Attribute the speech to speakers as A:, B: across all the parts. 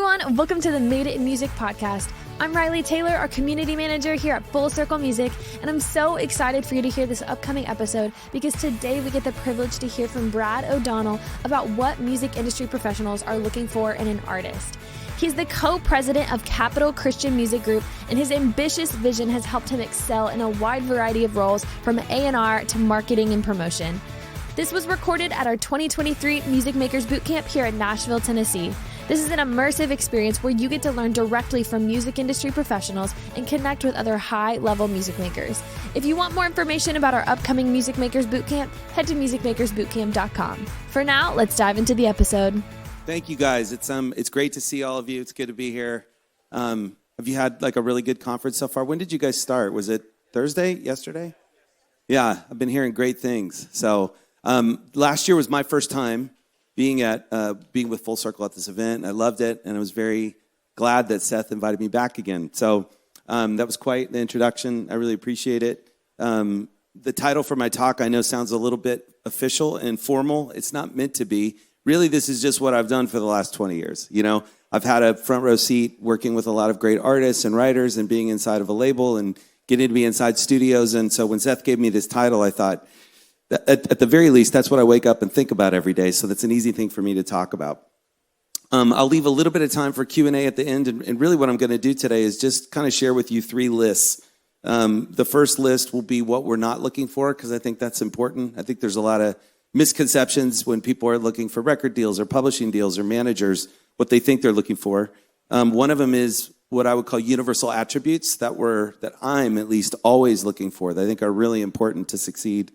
A: everyone. Welcome to the Made It in Music podcast. I'm Riley Taylor, our community manager here at Full Circle Music, and I'm so excited for you to hear this upcoming episode because today we get the privilege to hear from Brad O'Donnell about what music industry professionals are looking for in an artist. He's the co-president of Capital Christian Music Group, and his ambitious vision has helped him excel in a wide variety of roles from A&R to marketing and promotion. This was recorded at our 2023 Music Makers Bootcamp here in Nashville, Tennessee. This is an immersive experience where you get to learn directly from music industry professionals and connect with other high-level music makers. If you want more information about our upcoming Music Makers Bootcamp, head to musicmakersbootcamp.com. For now, let's dive into the episode.
B: Thank you, guys. It's great to see all of you. It's good to be here. Have you had like a really good conference so far? When did you guys start? Was it Thursday? Yesterday? Yeah, I've been hearing great things. So last year was my first time being with Full Circle at this event. I loved it, and I was very glad that Seth invited me back again. So that was quite the introduction. I really appreciate it. The title for my talk I know sounds a little bit official and formal. It's not meant to be. Really, this is just what I've done for the last 20 years. You know, I've had a front row seat working with a lot of great artists and writers and being inside of a label and getting to be inside studios. And so when Seth gave me this title, I thought, at the very least, that's what I wake up and think about every day. So that's an easy thing for me to talk about. I'll leave a little bit of time for Q&A at the end. And really what I'm going to do today is just kind of share with you three lists. The first list will be what we're not looking for, because I think that's important. I think there's a lot of misconceptions when people are looking for record deals or publishing deals or managers, what they think they're looking for. One of them is what I would call universal attributes that I'm at least always looking for, that I think are really important to succeed.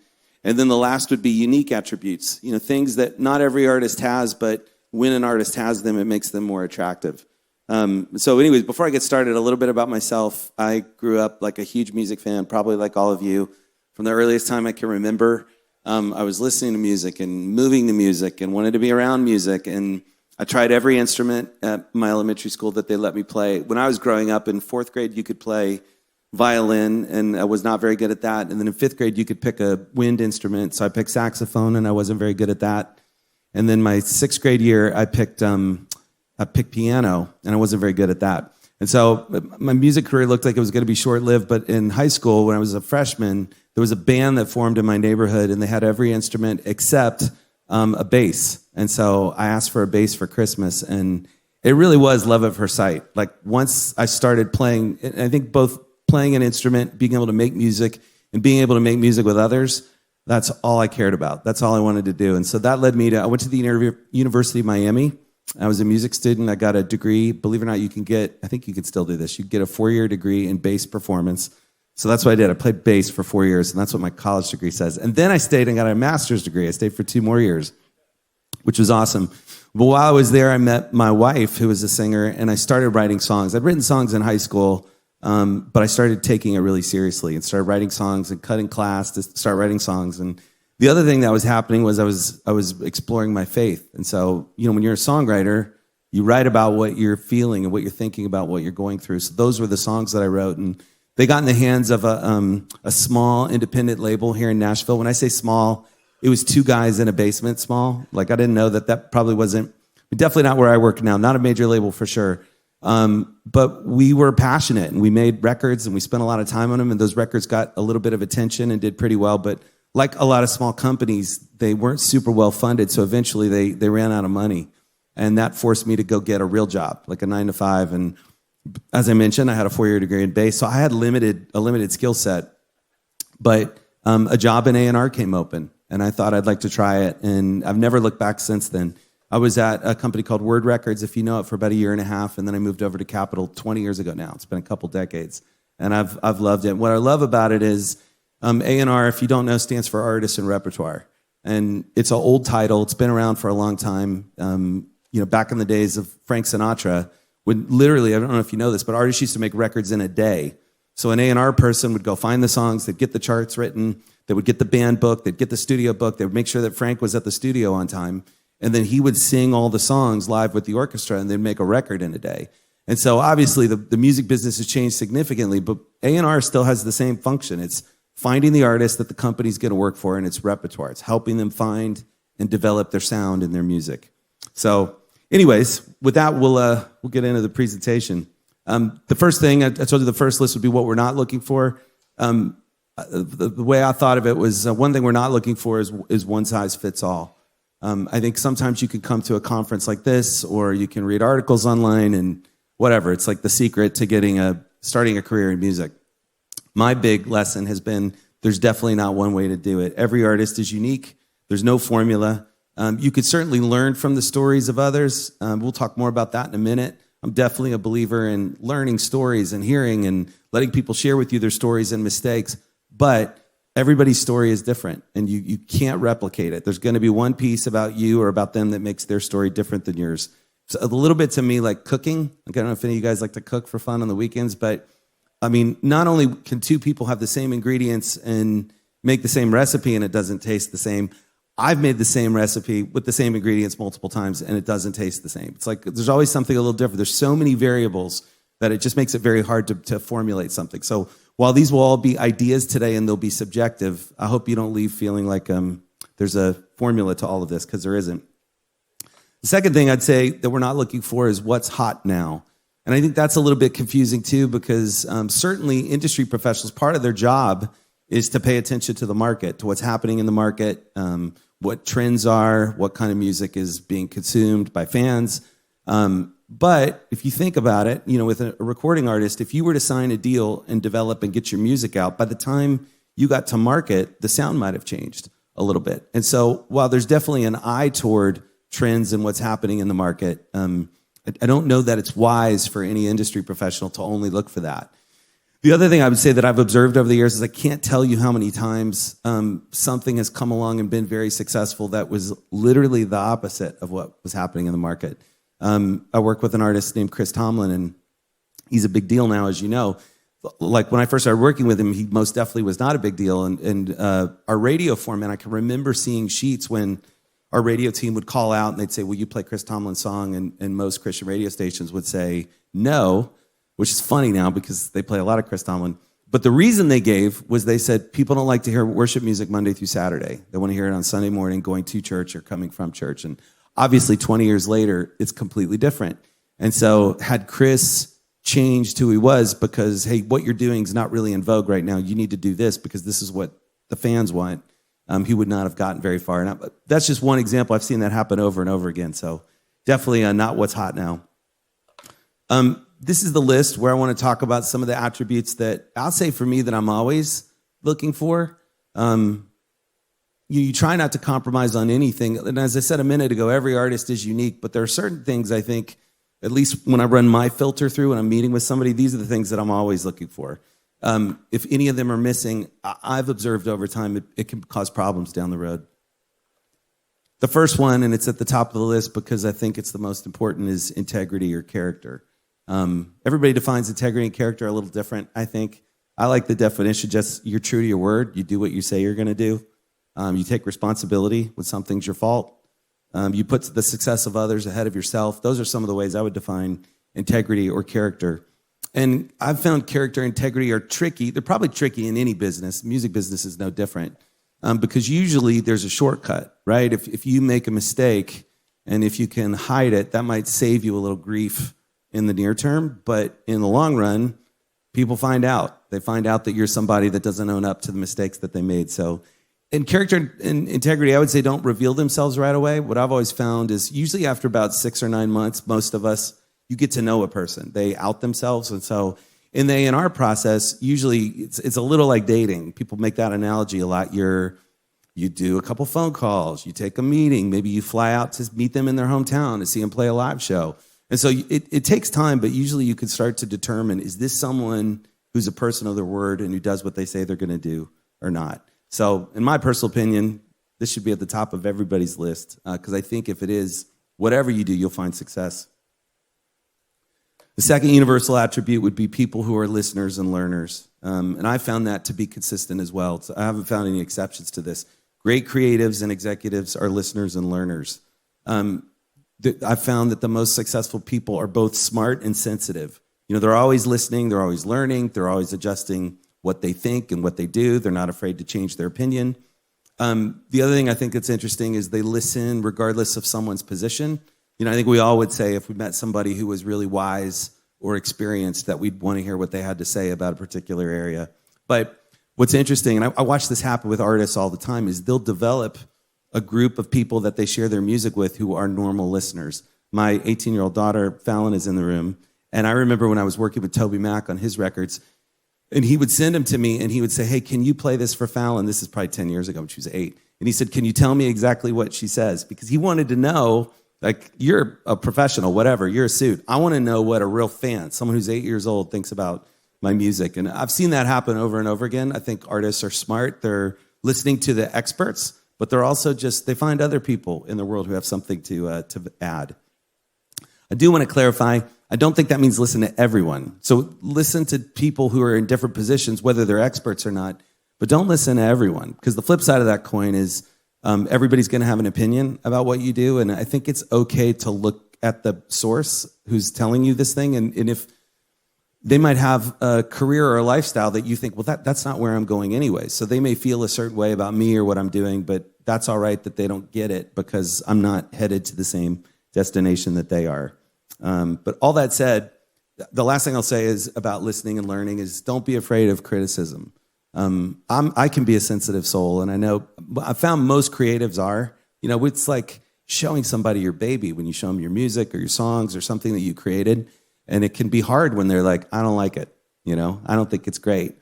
B: And then the last would be unique attributes, things that not every artist has, but when an artist has them, it makes them more attractive. So anyways, before I get started, a little bit about myself. I grew up like a huge music fan, probably like all of you. From the earliest time I can remember, I was listening to music and moving to music and wanted to be around music. And I tried every instrument at my elementary school that they let me play. When I was growing up in fourth grade, you could play violin, and I was not very good at that. And then in fifth grade, you could pick a wind instrument. So I picked saxophone, and I wasn't very good at that. And then my sixth grade year, I picked piano, and I wasn't very good at that. And so my music career looked like it was going to be short-lived. But in high school, when I was a freshman, there was a band that formed in my neighborhood, and they had every instrument except a bass. And so I asked for a bass for Christmas, and it really was love at first sight. Like once I started playing, and I think both playing an instrument, being able to make music, and being able to make music with others, that's all I cared about. That's all I wanted to do. And so that led me I went to the University of Miami. I was a music student. I got a degree. Believe it or not, I think you could still do this. You get a 4-year degree in bass performance. So that's what I did. I played bass for 4 years, and that's what my college degree says. And then I stayed and got a master's degree. I stayed for 2 more years, which was awesome. But while I was there, I met my wife, who was a singer, and I started writing songs. I'd written songs in high school, but I started taking it really seriously and started writing songs and cutting class to start writing songs. And the other thing that was happening was I was exploring my faith. And so, when you're a songwriter, you write about what you're feeling and what you're thinking about, what you're going through. So those were the songs that I wrote, and they got in the hands of a small independent label here in Nashville. When I say small, it was 2 guys in a basement small. Like I didn't know that probably wasn't, definitely not where I work now, not a major label for sure. But we were passionate, and we made records, and we spent a lot of time on them, and those records got a little bit of attention and did pretty well. But like a lot of small companies, they weren't super well funded, so eventually they ran out of money. And that forced me to go get a real job, like a 9-to-5. And as I mentioned, I had a 4-year degree in bass, so I had a limited skill set. But a job in A&R came open, and I thought I'd like to try it, and I've never looked back since then. I was at a company called Word Records, if you know it, for about 1.5 years, and then I moved over to Capital 20 years ago now. It's been a couple decades, and I've loved it. What I love about it is A&R, if you don't know, stands for Artists and Repertoire, and it's an old title. It's been around for a long time. Back in the days of Frank Sinatra, when literally, I don't know if you know this, but artists used to make records in a day. So an A&R person would go find the songs, they'd get the charts written, they would get the band book, they'd get the studio book, they would make sure that Frank was at the studio on time. And then he would sing all the songs live with the orchestra, and they'd make a record in a day. And so obviously the music business has changed significantly, but A&R still has the same function. It's finding the artist that the company's going to work for, and it's repertoire. It's helping them find and develop their sound and their music. So anyways, with that, we'll get into the presentation. The first thing I told you, the first list would be what we're not looking for. The way I thought of it was one thing we're not looking for is one size fits all. I think sometimes you can come to a conference like this, or you can read articles online and whatever. It's like the secret to starting a career in music. My big lesson has been there's definitely not one way to do it. Every artist is unique. There's no formula. You could certainly learn from the stories of others. We'll talk more about that in a minute. I'm definitely a believer in learning stories and hearing and letting people share with you their stories and mistakes. But everybody's story is different, and you can't replicate it. There's going to be one piece about you or about them that makes their story different than yours. So a little bit to me like cooking. I don't know if any of you guys like to cook for fun on the weekends, but I mean, not only can two people have the same ingredients and make the same recipe and it doesn't taste the same, I've made the same recipe with the same ingredients multiple times and it doesn't taste the same. It's like there's always something a little different. There's so many variables that it just makes it very hard to formulate something. So while these will all be ideas today and they'll be subjective, I hope you don't leave feeling like there's a formula to all of this, because there isn't. The second thing I'd say that we're not looking for is what's hot now. And I think that's a little bit confusing too, because certainly industry professionals, part of their job is to pay attention to the market, to what's happening in the market, what trends are, what kind of music is being consumed by fans. But if you think about it, with a recording artist, if you were to sign a deal and develop and get your music out, by the time you got to market, the sound might have changed a little bit. And so while there's definitely an eye toward trends and what's happening in the market, I don't know that it's wise for any industry professional to only look for that. The other thing I would say that I've observed over the years is I can't tell you how many times something has come along and been very successful that was literally the opposite of what was happening in the market. I work with an artist named Chris Tomlin, and he's a big deal now, as you know. Like when I first started working with him, he most definitely was not a big deal. And our radio format, I can remember seeing sheets when our radio team would call out and they'd say, will you play Chris Tomlin's song? And most Christian radio stations would say no, which is funny now because they play a lot of Chris Tomlin. But the reason they gave was they said people don't like to hear worship music Monday through Saturday. They want to hear it on Sunday morning going to church or coming from church. And obviously 20 years later, it's completely different. And so had Chris changed who he was because, hey, what you're doing is not really in vogue right now. You need to do this because this is what the fans want. He would not have gotten very far. And that's just one example. I've seen that happen over and over again. So definitely not what's hot now. This is the list where I want to talk about some of the attributes that I'll say for me that I'm always looking for. You try not to compromise on anything. And as I said a minute ago, every artist is unique, but there are certain things I think, at least when I run my filter through and I'm meeting with somebody, these are the things that I'm always looking for. If any of them are missing, I've observed over time it can cause problems down the road. The first one, and it's at the top of the list because I think it's the most important, is integrity or character. Everybody defines integrity and character a little different, I think. I like the definition, just you're true to your word. You do what you say you're going to do. You take responsibility when something's your fault. You put the success of others ahead of yourself. Those are some of the ways I would define integrity or character. And I've found character and integrity are tricky. They're probably tricky in any business. Music business is no different. Because usually there's a shortcut, right? If you make a mistake and if you can hide it, that might save you a little grief in the near term. But in the long run, people find out. They find out that you're somebody that doesn't own up to the mistakes that they made. So, and character and integrity, I would say, don't reveal themselves right away. What I've always found is usually after about 6 or 9 months, most of us, you get to know a person. They out themselves. And so in our process, usually it's a little like dating. People make that analogy a lot. You do a couple phone calls, you take a meeting, maybe you fly out to meet them in their hometown to see them play a live show. And so it takes time, but usually you can start to determine, is this someone who's a person of their word and who does what they say they're going to do or not? So in my personal opinion, this should be at the top of everybody's list because I think if it is, whatever you do, you'll find success. The second universal attribute would be people who are listeners and learners. And I found that to be consistent as well. So I haven't found any exceptions to this. Great creatives and executives are listeners and learners. I found that the most successful people are both smart and sensitive. They're always listening, they're always learning, they're always adjusting what they think and what they do. They're not afraid to change their opinion. The other thing I think that's interesting is they listen regardless of someone's position. I think we all would say if we met somebody who was really wise or experienced that we'd want to hear what they had to say about a particular area. But what's interesting, and I watch this happen with artists all the time, is they'll develop a group of people that they share their music with who are normal listeners. My 18-year-old daughter, Fallon, is in the room. And I remember when I was working with Toby Mac on his records, and he would send them to me, and he would say, hey, can you play this for Fallon? This is probably 10 years ago when she was 8. And he said, can you tell me exactly what she says? Because he wanted to know, like, you're a professional, whatever, you're a suit. I want to know what a real fan, someone who's 8 years old, thinks about my music. And I've seen that happen over and over again. I think artists are smart. They're listening to the experts, but they're also they find other people in the world who have something to add. I do want to clarify, I don't think that means listen to everyone. So listen to people who are in different positions, whether they're experts or not, but don't listen to everyone. Because the flip side of that coin is everybody's going to have an opinion about what you do. And I think it's okay to look at the source who's telling you this thing. And if they might have a career or a lifestyle that you think, well, that's not where I'm going anyway. So they may feel a certain way about me or what I'm doing, but that's all right that they don't get it because I'm not headed to the same destination that they are. But all that said, the last thing I'll say is about listening and learning is don't be afraid of criticism. I can be a sensitive soul, and I know I found most creatives are. It's like showing somebody your baby when you show them your music or your songs or something that you created, and it can be hard when they're like, I don't like it. I don't think it's great.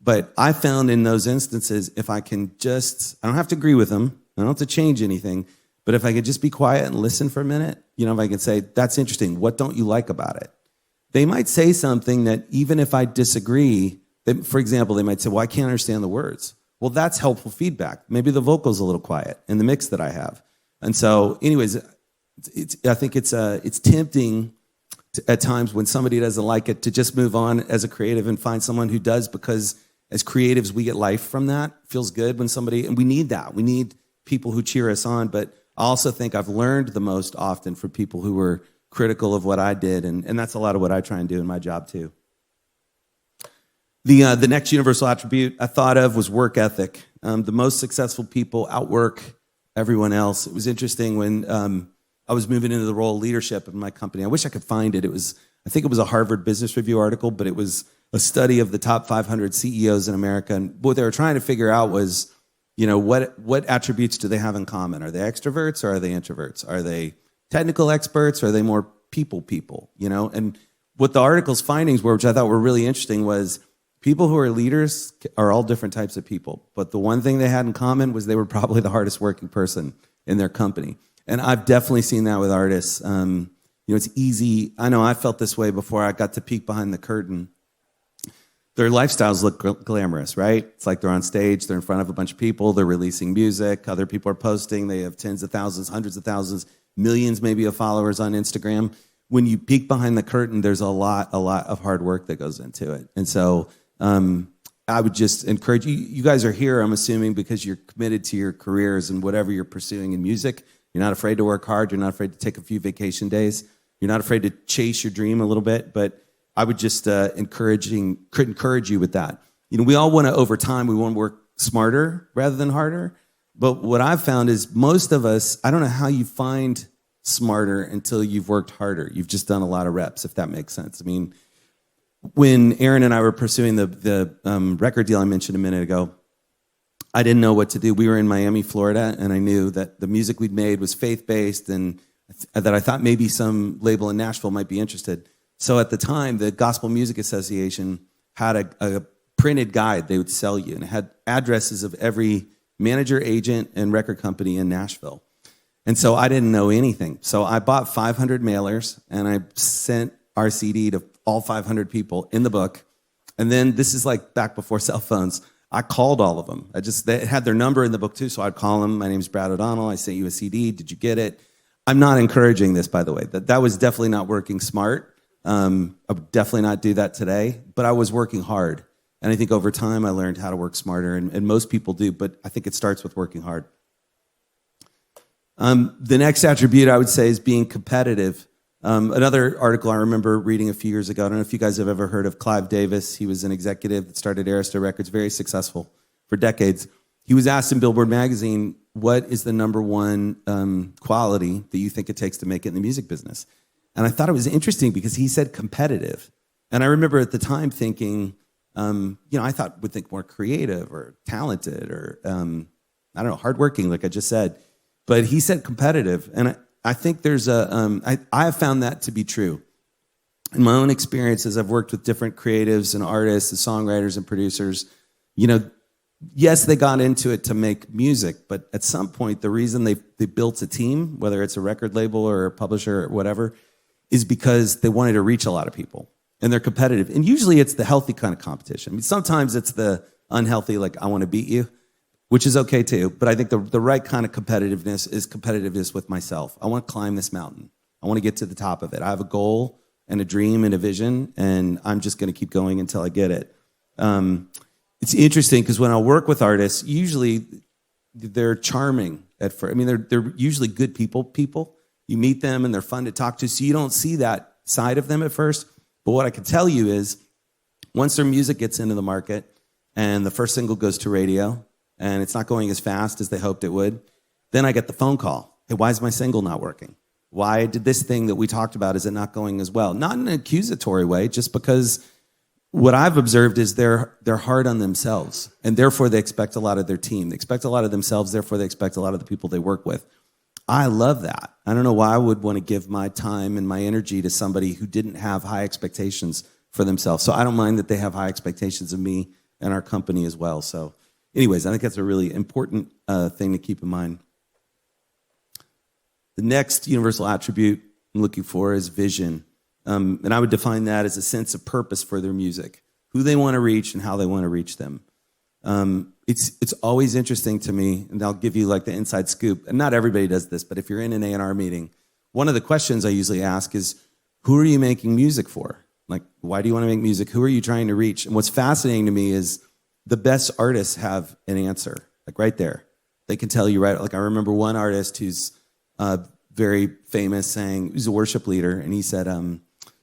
B: But I found in those instances, if I can I don't have to agree with them, I don't have to change anything, but if I could just be quiet and listen for a minute, if I can say, that's interesting, what don't you like about it? They might say something that even if I disagree, for example, they might say, well, I can't understand the words. Well, that's helpful feedback. Maybe the vocal's a little quiet in the mix that I have. And so anyways, I think it's tempting at times when somebody doesn't like it to just move on as a creative and find someone who does, because as creatives, we get life from that. It feels good when and we need that. We need people who cheer us on. But I also think I've learned the most often from people who were critical of what I did. And that's a lot of what I try and do in my job too. The next universal attribute I thought of was work ethic. The most successful people outwork everyone else. It was interesting when I was moving into the role of leadership in my company. I wish I could find it. I think it was a Harvard Business Review article, but it was a study of the top 500 CEOs in America. And what they were trying to figure out was, what attributes do they have in common? Are they extroverts or are they introverts? Are they technical experts or are they more people? And what the article's findings were, which I thought were really interesting, was people who are leaders are all different types of people. But the one thing they had in common was they were probably the hardest working person in their company. And I've definitely seen that with artists. It's easy. I know I felt this way before I got to peek behind the curtain. Their lifestyles look glamorous, right? It's like they're on stage, they're in front of a bunch of people, they're releasing music, other people are posting, they have tens of thousands, hundreds of thousands, millions maybe of followers on Instagram. When you peek behind the curtain, there's a lot of hard work that goes into it. And so I would just encourage you. You guys are here, I'm assuming, because you're committed to your careers and whatever you're pursuing in music. You're not afraid to work hard. You're not afraid to take a few vacation days. You're not afraid to chase your dream a little bit. But I would just encourage you with that. We all want to, over time, we want to work smarter rather than harder. But what I've found is most of us, I don't know how you find smarter until you've worked harder. You've just done a lot of reps, if that makes sense. I mean, when Aaron and I were pursuing the record deal I mentioned a minute ago, I didn't know what to do. We were in Miami, Florida, and I knew that the music we'd made was faith-based and that I thought maybe some label in Nashville might be interested. So at the time, the Gospel Music Association had a printed guide they would sell you, and it had addresses of every manager, agent, and record company in Nashville. And so I didn't know anything. So I bought 500 mailers, and I sent our CD to all 500 people in the book. And then this is like back before cell phones. I called all of them. They had their number in the book too, so I'd call them. My name's Brad O'Donnell. I sent you a CD. Did you get it? I'm not encouraging this, by the way. That was definitely not working smart. I would definitely not do that today, but I was working hard. And I think over time I learned how to work smarter, and most people do, but I think it starts with working hard. The next attribute I would say is being competitive. Another article I remember reading a few years ago, I don't know if you guys have ever heard of Clive Davis. He was an executive that started Arista Records, very successful for decades. He was asked in Billboard magazine, what is the number one quality that you think it takes to make it in the music business? And I thought it was interesting because he said competitive. And I remember at the time thinking, I thought would think more creative or talented or, I don't know, hardworking, like I just said. But he said competitive. And I think there's I have found that to be true. In my own experiences, I've worked with different creatives and artists and songwriters and producers. Yes, they got into it to make music, but at some point, the reason they built a team, whether it's a record label or a publisher or whatever, is because they wanted to reach a lot of people. And they're competitive. And usually it's the healthy kind of competition. I mean, sometimes it's the unhealthy, like, I want to beat you, which is okay too. But I think the right kind of competitiveness is competitiveness with myself. I want to climb this mountain. I want to get to the top of it. I have a goal and a dream and a vision, and I'm just going to keep going until I get it. It's interesting because when I work with artists, usually they're charming at first. I mean, they're usually good people. You meet them and they're fun to talk to, so you don't see that side of them at first. But what I can tell you is once their music gets into the market and the first single goes to radio and it's not going as fast as they hoped it would, then I get the phone call. Hey, why is my single not working? Why did this thing that we talked about, is it not going as well? Not in an accusatory way, just because what I've observed is they're hard on themselves, and therefore they expect a lot of their team. They expect a lot of themselves, therefore they expect a lot of the people they work with. I love that. I don't know why I would want to give my time and my energy to somebody who didn't have high expectations for themselves. So I don't mind that they have high expectations of me and our company as well. So anyways, I think that's a really important thing to keep in mind. The next universal attribute I'm looking for is vision. And I would define that as a sense of purpose for their music, who they want to reach and how they want to reach them. It's always interesting to me, and I'll give you like the inside scoop. And not everybody does this, but if you're in an A&R meeting, one of the questions I usually ask is, who are you making music for? Like, why do you want to make music? Who are you trying to reach? And what's fascinating to me is the best artists have an answer, like right there. They can tell you right. Like I remember one artist who's very famous saying, he's a worship leader, and he said,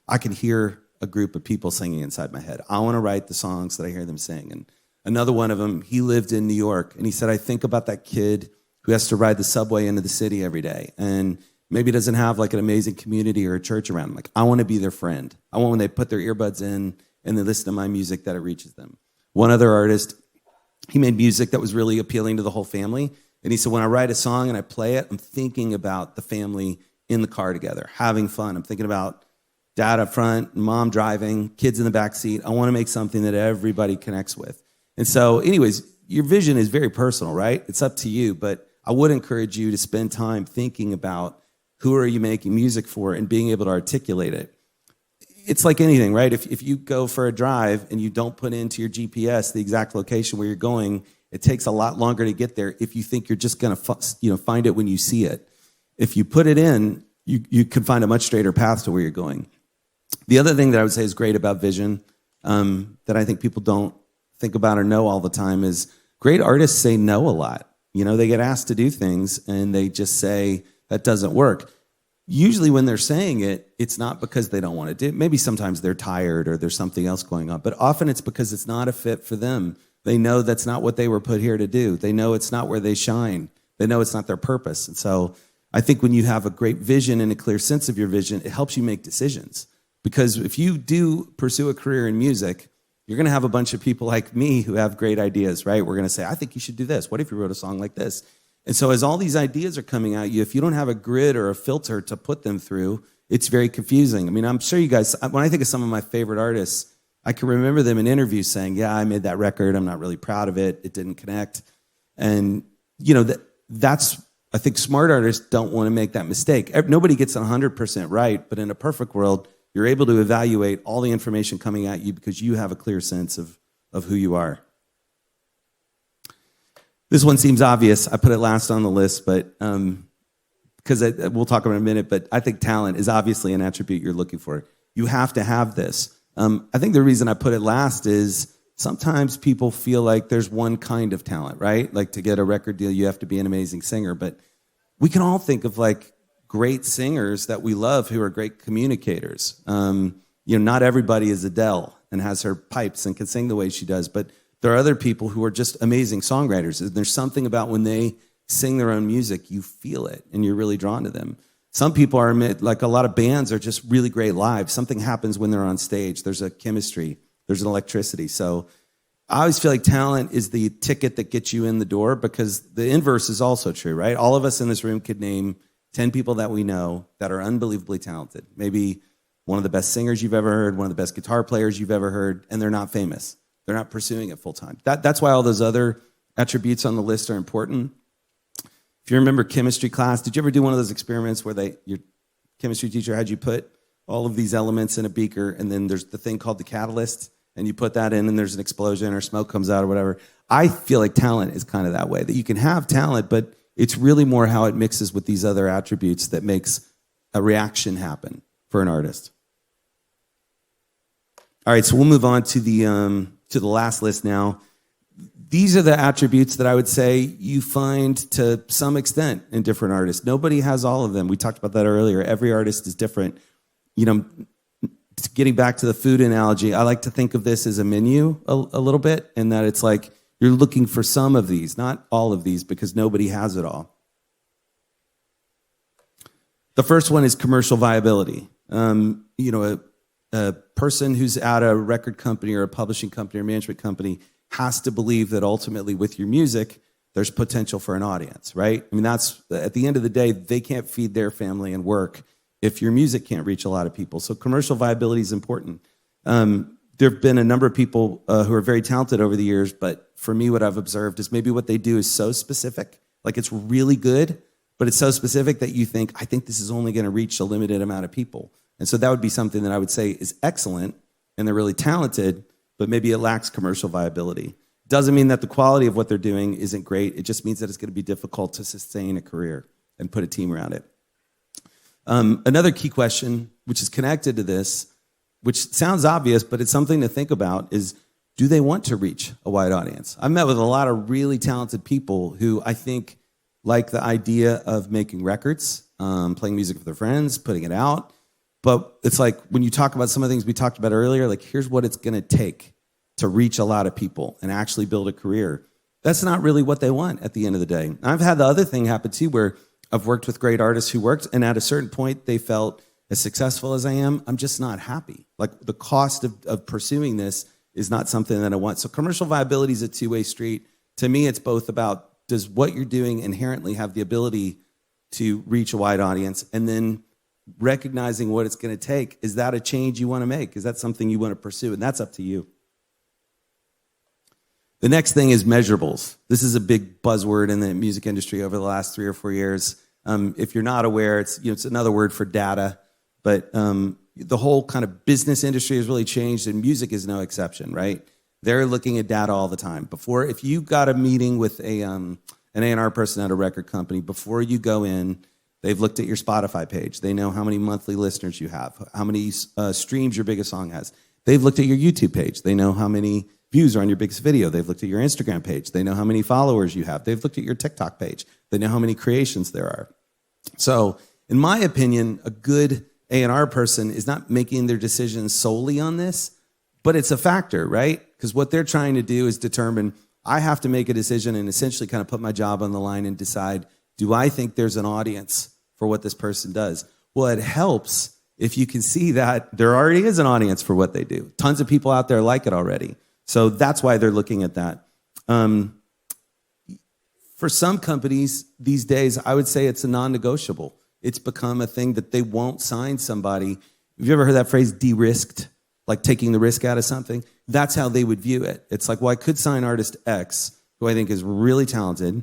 B: I can hear a group of people singing inside my head. I want to write the songs that I hear them sing. And another one of them, he lived in New York, and he said, I think about that kid who has to ride the subway into the city every day and maybe doesn't have like an amazing community or a church around him. Like, I want to be their friend. I want when they put their earbuds in and they listen to my music that it reaches them. One other artist, he made music that was really appealing to the whole family. And he said, when I write a song and I play it, I'm thinking about the family in the car together, having fun. I'm thinking about dad up front, mom driving, kids in the back seat. I want to make something that everybody connects with. And so anyways, your vision is very personal, right? It's up to you, but I would encourage you to spend time thinking about who are you making music for and being able to articulate it. It's like anything, right? If you go for a drive and you don't put into your GPS the exact location where you're going, it takes a lot longer to get there if you think you're just going to find it when you see it. If you put it in, you can find a much straighter path to where you're going. The other thing that I would say is great about vision that I think people don't think about or know all the time is great artists say no a lot. They get asked to do things and they just say, that doesn't work. Usually when they're saying it, it's not because they don't want to do it. Maybe sometimes they're tired or there's something else going on, but often it's because it's not a fit for them. They know that's not what they were put here to do. They know it's not where they shine. They know it's not their purpose. And so I think when you have a great vision and a clear sense of your vision, it helps you make decisions. Because if you do pursue a career in music, you're going to have a bunch of people like me who have great ideas, right? We're going to say, I think you should do this. What if you wrote a song like this? And so as all these ideas are coming at you, if you don't have a grid or a filter to put them through, it's very confusing. I mean, I'm sure you guys, when I think of some of my favorite artists, I can remember them in interviews saying, yeah, I made that record. I'm not really proud of it. It didn't connect. And, that's, I think smart artists don't want to make that mistake. Nobody gets 100% right, but in a perfect world, you're able to evaluate all the information coming at you because you have a clear sense of who you are. This one seems obvious. I put it last on the list, but because we'll talk about it in a minute, but I think talent is obviously an attribute you're looking for. You have to have this. I think the reason I put it last is sometimes people feel like there's one kind of talent, right? Like to get a record deal, you have to be an amazing singer, but we can all think of like great singers that we love who are great communicators. Not everybody is Adele and has her pipes and can sing the way she does, but there are other people who are just amazing songwriters. There's something about when they sing their own music, you feel it and you're really drawn to them. Some people are, like a lot of bands are just really great live. Something happens when they're on stage. There's a chemistry, there's an electricity. So I always feel like talent is the ticket that gets you in the door, because the inverse is also true, right? All of us in this room could name 10 people that we know that are unbelievably talented. Maybe one of the best singers you've ever heard, one of the best guitar players you've ever heard, and they're not famous. They're not pursuing it full time. That's why all those other attributes on the list are important. If you remember chemistry class, did you ever do one of those experiments where your chemistry teacher had you put all of these elements in a beaker, and then there's the thing called the catalyst, and you put that in and there's an explosion or smoke comes out or whatever? I feel like talent is kind of that way, that you can have talent, but it's really more how it mixes with these other attributes that makes a reaction happen for an artist. All right, so we'll move on to the last list now. These are the attributes that I would say you find to some extent in different artists. Nobody has all of them. We talked about that earlier. Every artist is different. Getting back to the food analogy, I like to think of this as a menu a little bit, and that it's like you're looking for some of these, not all of these, because nobody has it all. The first one is commercial viability. A person who's at a record company or a publishing company or management company has to believe that ultimately with your music, there's potential for an audience, right? I mean, that's, at the end of the day, they can't feed their family and work if your music can't reach a lot of people. So commercial viability is important. There have been a number of people who are very talented over the years, but for me, what I've observed is maybe what they do is so specific, like it's really good, but it's so specific that you think, I think this is only going to reach a limited amount of people. And so that would be something that I would say is excellent, and they're really talented, but maybe it lacks commercial viability. Doesn't mean that the quality of what they're doing isn't great. It just means that it's going to be difficult to sustain a career and put a team around it. Another key question, which is connected to this, which sounds obvious, but it's something to think about, is do they want to reach a wide audience? I've met with a lot of really talented people who I think like the idea of making records, playing music with their friends, putting it out. But it's like when you talk about some of the things we talked about earlier, like here's what it's going to take to reach a lot of people and actually build a career. That's not really what they want at the end of the day. I've had the other thing happen too, where I've worked with great artists who worked, and at a certain point they felt, as successful as I am, I'm just not happy. Like the cost of pursuing this is not something that I want. So commercial viability is a two-way street. To me, it's both about, does what you're doing inherently have the ability to reach a wide audience? And then recognizing what it's going to take. Is that a change you want to make? Is that something you want to pursue? And that's up to you. The next thing is measurables. This is a big buzzword in the music industry over the last 3 or 4 years. If you're not aware, it's another word for data. But the whole kind of business industry has really changed, and music is no exception, right? They're looking at data all the time. Before, if you got a meeting with an A&R person at a record company, before you go in, they've looked at your Spotify page. They know how many monthly listeners you have, how many streams your biggest song has. They've looked at your YouTube page. They know how many views are on your biggest video. They've looked at your Instagram page. They know how many followers you have. They've looked at your TikTok page. They know how many creations there are. So, in my opinion, a good A&R person is not making their decisions solely on this, but it's a factor, right? Because what they're trying to do is determine, I have to make a decision and essentially kind of put my job on the line and decide, do I think there's an audience for what this person does? Well, it helps if you can see that there already is an audience for what they do. Tons of people out there like it already. So that's why they're looking at that. For some companies these days, I would say it's a non-negotiable. It's become a thing that they won't sign somebody. Have you ever heard that phrase, de-risked? Like taking the risk out of something? That's how they would view it. It's like, well, I could sign artist X, who I think is really talented,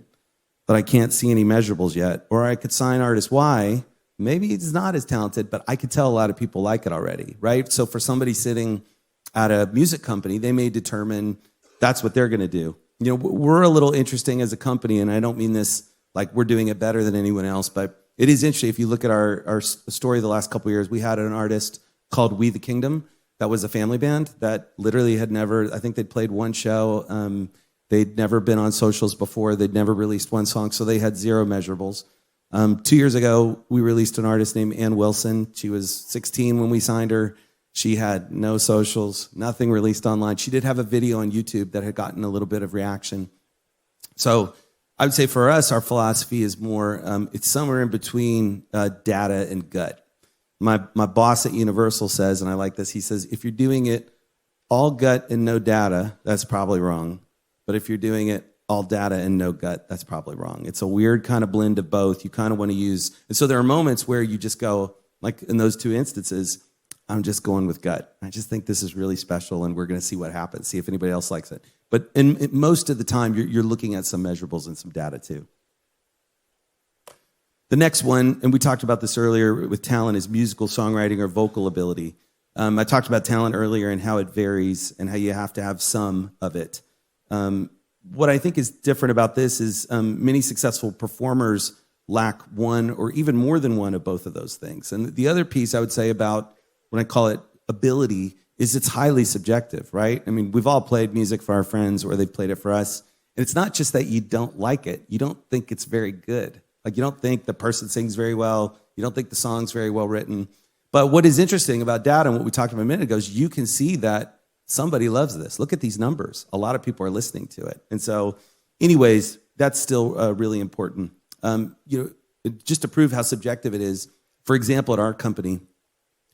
B: but I can't see any measurables yet. Or I could sign artist Y, maybe he's not as talented, but I could tell a lot of people like it already, right? So for somebody sitting at a music company, they may determine that's what they're going to do. You know, we're a little interesting as a company, and I don't mean this like we're doing it better than anyone else, but it is interesting. If you look at our story the last couple of years, we had an artist called We the Kingdom that was a family band that literally had never, I think they'd played one show. They'd never been on socials before. They'd never released one song, so they had zero measurables. 2 years ago, we released an artist named Ann Wilson. She was 16 when we signed her. She had no socials, nothing released online. She did have a video on YouTube that had gotten a little bit of reaction. So I would say for us, our philosophy is more, it's somewhere in between data and gut. My boss at Universal says, and I like this, he says, if you're doing it all gut and no data, that's probably wrong. But if you're doing it all data and no gut, that's probably wrong. It's a weird kind of blend of both. You kind of want to use, and so there are moments where you just go, like in those two instances, I'm just going with gut. I just think this is really special, and we're going to see what happens, see if anybody else likes it. But most of the time, you're looking at some measurables and some data too. The next one, and we talked about this earlier with talent, is musical songwriting or vocal ability. I talked about talent earlier and how it varies and how you have to have some of it. What I think is different about this is many successful performers lack one or even more than one of both of those things. And the other piece I would say about when I call it ability is it's highly subjective, right? I mean, we've all played music for our friends or they've played it for us. And it's not just that you don't like it. You don't think it's very good. Like you don't think the person sings very well. You don't think the song's very well written. But what is interesting about data and what we talked about a minute ago is you can see that somebody loves this. Look at these numbers. A lot of people are listening to it. And so anyways, that's still really important. Just to prove how subjective it is, for example, at our company,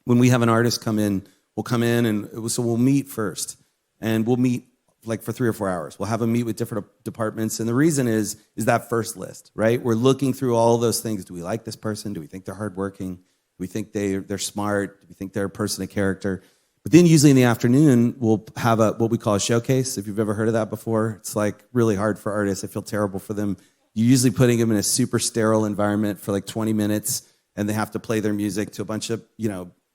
B: when we have an artist come in, we'll come in and so we'll meet first. And we'll meet like for 3 or 4 hours. We'll have them meet with different departments. And the reason is that first list, right? We're looking through all those things. Do we like this person? Do we think they're hardworking? Do we think they're smart? Do we think they're a person of character? But then usually in the afternoon, we'll have what we call a showcase. If you've ever heard of that before, it's like really hard for artists. I feel terrible for them. You're usually putting them in a super sterile environment for like 20 minutes, and they have to play their music to a bunch of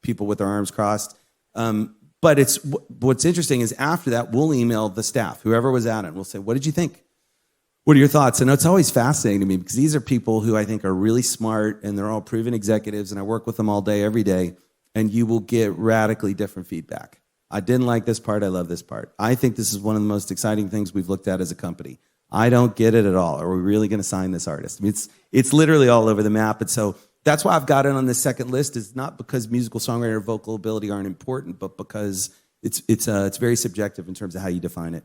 B: people with their arms crossed. But what's interesting is after that, we'll email the staff, whoever was at it, and we'll say, what did you think? What are your thoughts? And it's always fascinating to me because these are people who I think are really smart and they're all proven executives, and I work with them all day, every day, and you will get radically different feedback. I didn't like this part. I love this part. I think this is one of the most exciting things we've looked at as a company. I don't get it at all. Are we really going to sign this artist? I mean, it's literally all over the map. And so that's why I've got it on this second list. It's not because musical songwriter or vocal ability aren't important, but because it's very subjective in terms of how you define it.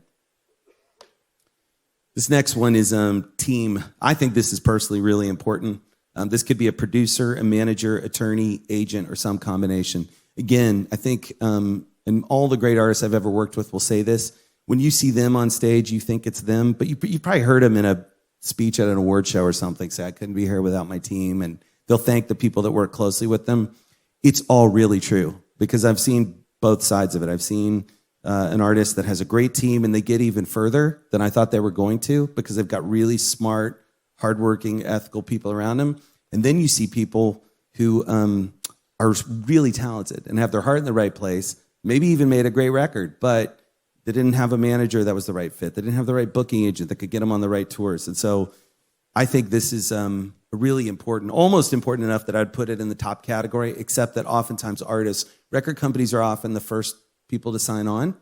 B: This next one is team. I think this is personally really important. This could be a producer, a manager, attorney, agent, or some combination. Again, I think, and all the great artists I've ever worked with will say this, when you see them on stage, you think it's them, but you probably heard them in a speech at an award show or something, say, I couldn't be here without my team, and they'll thank the people that work closely with them. It's all really true because I've seen both sides of it. I've seen an artist that has a great team and they get even further than I thought they were going to because they've got really smart, hardworking, ethical people around them. And then you see people who are really talented and have their heart in the right place, maybe even made a great record, but they didn't have a manager that was the right fit. They didn't have the right booking agent that could get them on the right tours. And so I think this is really important, almost important enough that I'd put it in the top category, except that oftentimes record companies are often the first people to sign on.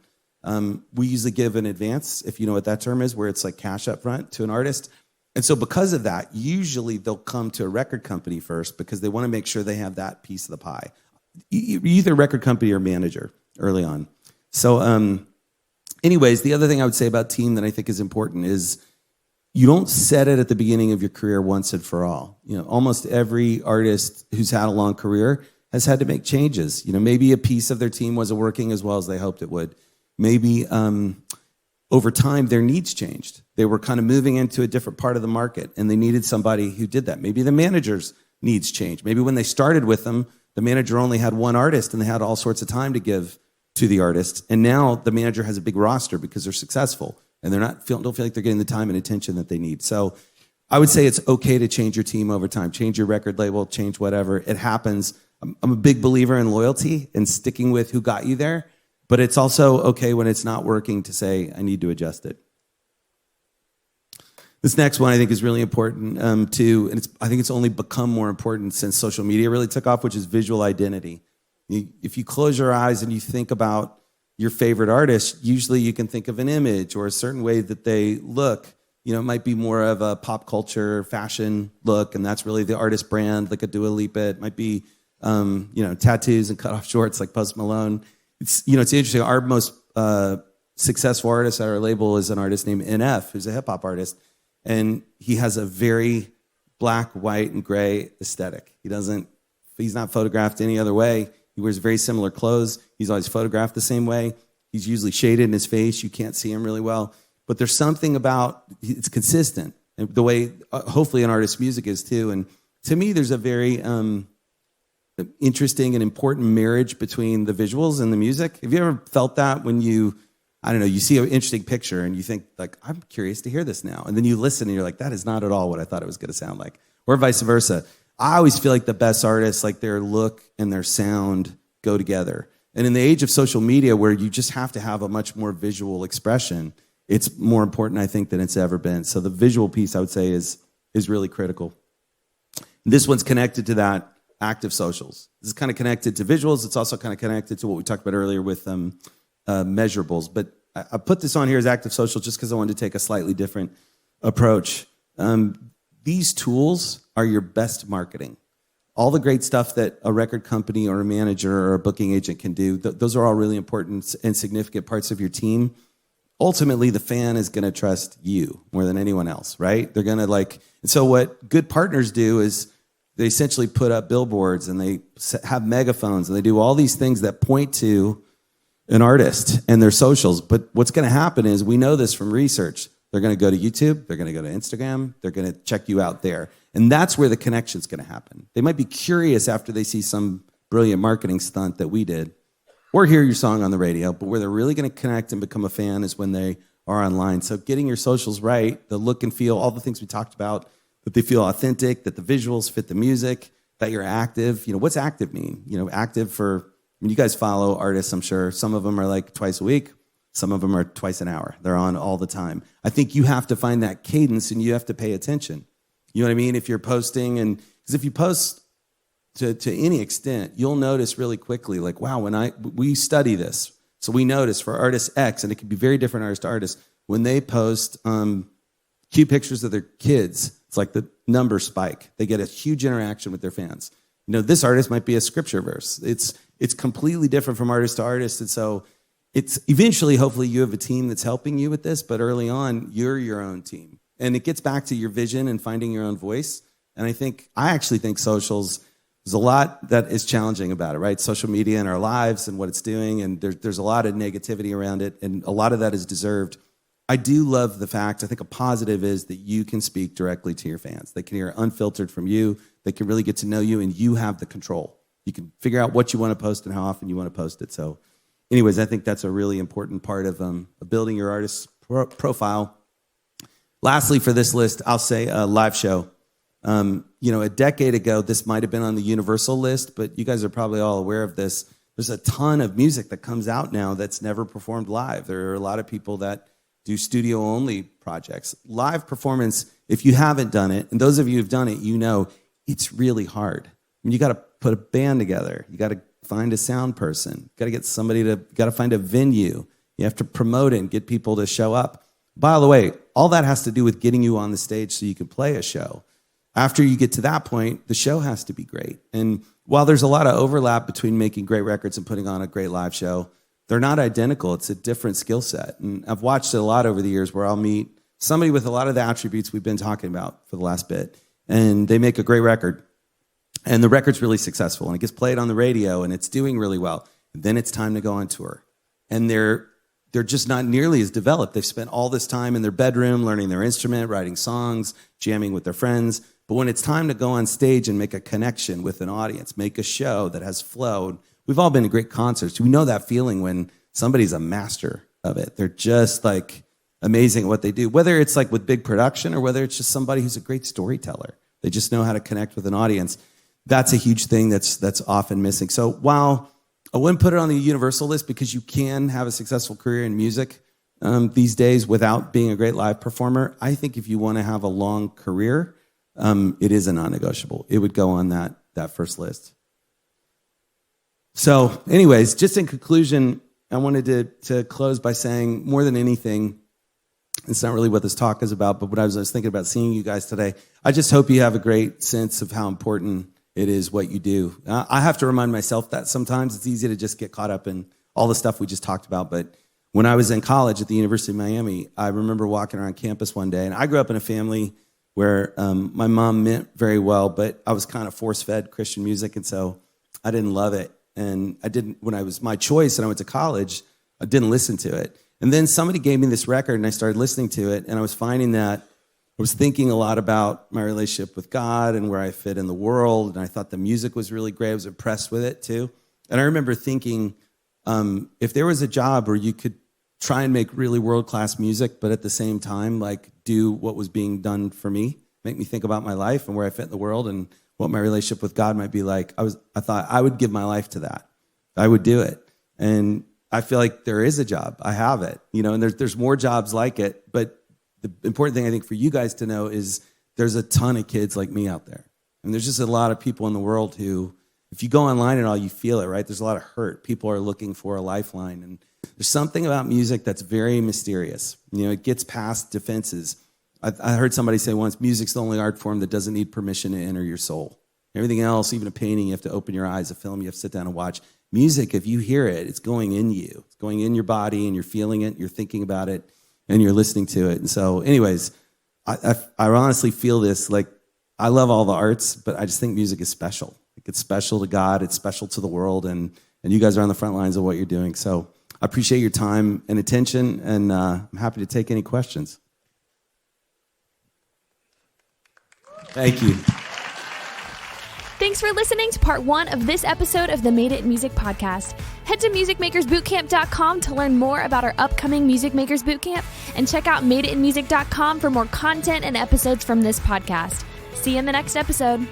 B: We usually give an advance, if you know what that term is, where it's like cash up front to an artist. And so because of that, usually they'll come to a record company first because they want to make sure they have that piece of the pie. Either record company or manager early on. So anyways, the other thing I would say about team that I think is important is you don't set it at the beginning of your career once and for all. Almost every artist who's had a long career has had to make changes. Maybe a piece of their team wasn't working as well as they hoped it would. Maybe over time their needs changed. They were kind of moving into a different part of the market and they needed somebody who did that. Maybe the manager's needs changed. Maybe when they started with them, the manager only had one artist and they had all sorts of time to give to the artist. And now the manager has a big roster because they're successful and don't feel like they're getting the time and attention that they need. So I would say it's okay to change your team over time, change your record label, change whatever. It happens. I'm a big believer in loyalty and sticking with who got you there, but it's also okay when it's not working to say, I need to adjust it. This next one I think is really important too, and I think it's only become more important since social media really took off, which is visual identity. If you close your eyes and you think about your favorite artist, usually you can think of an image or a certain way that they look. It might be more of a pop culture fashion look, and that's really the artist brand, like a Dua Lipa. It might be, tattoos and cut off shorts like Post Malone. It's interesting. Our most successful artist at our label is an artist named NF, who's a hip hop artist. and he has a very black, white, and gray aesthetic. He's not photographed any other way. He wears very similar clothes. He's always photographed the same way. He's usually shaded in his face. You can't see him really well. But there's something about, it's consistent. And the way, hopefully, an artist's music is too. And to me, there's a very interesting and important marriage between the visuals and the music. Have you ever felt that when you see an interesting picture and you think, like, I'm curious to hear this now. And then you listen and you're like, that is not at all what I thought it was going to sound like. Or vice versa. I always feel like the best artists, like their look and their sound go together. And in the age of social media where you just have to have a much more visual expression, it's more important, I think, than it's ever been. So the visual piece, I would say, is really critical. This one's connected to that, active socials. This is kind of connected to visuals. It's also kind of connected to what we talked about earlier with measurables. But I put this on here as active social just because I wanted to take a slightly different approach. These tools are your best marketing. All the great stuff that a record company or a manager or a booking agent can do, those are all really important and significant parts of your team. Ultimately, the fan is going to trust you more than anyone else, right? They're going to and so what good partners do is they essentially put up billboards and they have megaphones and they do all these things that point to an artist and their socials. But what's going to happen is, we know this from research, they're going to go to YouTube, they're going to go to Instagram, they're going to check you out there. And that's where the connection's going to happen. They might be curious after they see some brilliant marketing stunt that we did, or hear your song on the radio, but where they're really going to connect and become a fan is when they are online. So getting your socials right, the look and feel, all the things we talked about, that they feel authentic, that the visuals fit the music, that you're active. What's active mean? Active for, you guys follow artists, I'm sure. Some of them are like twice a week. Some of them are twice an hour. They're on all the time. I think you have to find that cadence and you have to pay attention. You know what I mean? If you're posting, and because if you post to any extent, you'll notice really quickly, like, wow, we study this. So we notice for artist X, and it can be very different artist to artist, when they post cute pictures of their kids, it's like the number spike. They get a huge interaction with their fans. This artist might be a scripture verse. It's completely different from artist to artist. And so it's eventually, hopefully you have a team that's helping you with this, but early on, you're your own team. And it gets back to your vision and finding your own voice. And I actually think socials, there's a lot that is challenging about it, right? Social media in our lives and what it's doing, and there's a lot of negativity around it, and a lot of that is deserved. I do love the fact, I think a positive is that you can speak directly to your fans. They can hear unfiltered from you. They can really get to know you, and you have the control. You can figure out what you want to post and how often you want to post it. So anyways, I think that's a really important part of building your artist's profile. Lastly, for this list, I'll say a live show. A decade ago, this might have been on the universal list, but you guys are probably all aware of this. There's a ton of music that comes out now that's never performed live. There are a lot of people that do studio-only projects. Live performance, if you haven't done it, and those of you who've done it, it's really hard. You got to put a band together. You got to find a sound person. You got to get got to find a venue. You have to promote it and get people to show up. By the way, all that has to do with getting you on the stage so you can play a show. After you get to that point, the show has to be great. And while there's a lot of overlap between making great records and putting on a great live show, they're not identical. It's a different skill set. And I've watched it a lot over the years where I'll meet somebody with a lot of the attributes we've been talking about for the last bit, and they make a great record. And the record's really successful, and it gets played on the radio, and it's doing really well. And then it's time to go on tour. And they're just not nearly as developed. They've spent all this time in their bedroom learning their instrument, writing songs, jamming with their friends. But when it's time to go on stage and make a connection with an audience, make a show that has flow, we've all been to great concerts. We know that feeling when somebody's a master of it. They're just like amazing at what they do, whether it's like with big production or whether it's just somebody who's a great storyteller. They just know how to connect with an audience. That's a huge thing that's often missing. So while I wouldn't put it on the universal list because you can have a successful career in music these days without being a great live performer, I think if you want to have a long career, it is a non-negotiable. It would go on that first list. So anyways, just in conclusion, I wanted to close by saying more than anything, it's not really what this talk is about, but what I was thinking about seeing you guys today, I just hope you have a great sense of how important it is what you do. I have to remind myself that sometimes it's easy to just get caught up in all the stuff we just talked about, but when I was in college at the University of Miami, I remember walking around campus one day, and I grew up in a family where my mom meant very well, but I was kind of force-fed Christian music, and so I didn't love it. And I didn't, when I was my choice and I went to college, I didn't listen to it. And then somebody gave me this record, and I started listening to it, and I was finding that I was thinking a lot about my relationship with God and where I fit in the world, and I thought the music was really great. I was impressed with it, too. And I remember thinking, if there was a job where you could try and make really world-class music, but at the same time, like, do what was being done for me, make me think about my life and where I fit in the world and what my relationship with God might be like, I thought I would give my life to that. I would do it. And I feel like there is a job. I have it, and there's more jobs like it. But the important thing I think for you guys to know is there's a ton of kids like me out there. And there's just a lot of people in the world who, if you go online and all, you feel it, right? There's a lot of hurt. People are looking for a lifeline. And there's something about music that's very mysterious. It gets past defenses. I heard somebody say once, music's the only art form that doesn't need permission to enter your soul. Everything else, even a painting, you have to open your eyes. A film, you have to sit down and watch. Music, if you hear it, it's going in you. It's going in your body, and you're feeling it, you're thinking about it, and you're listening to it. And so anyways, I honestly feel this, like, I love all the arts, but I just think music is special. It's special to God, it's special to the world, and you guys are on the front lines of what you're doing. So I appreciate your time and attention, and I'm happy to take any questions. Thank you.
A: Thanks for listening to part 1 of this episode of the Made It Music podcast. Head to musicmakersbootcamp.com to learn more about our upcoming Music Makers Bootcamp, and check out madeitinmusic.com for more content and episodes from this podcast. See you in the next episode.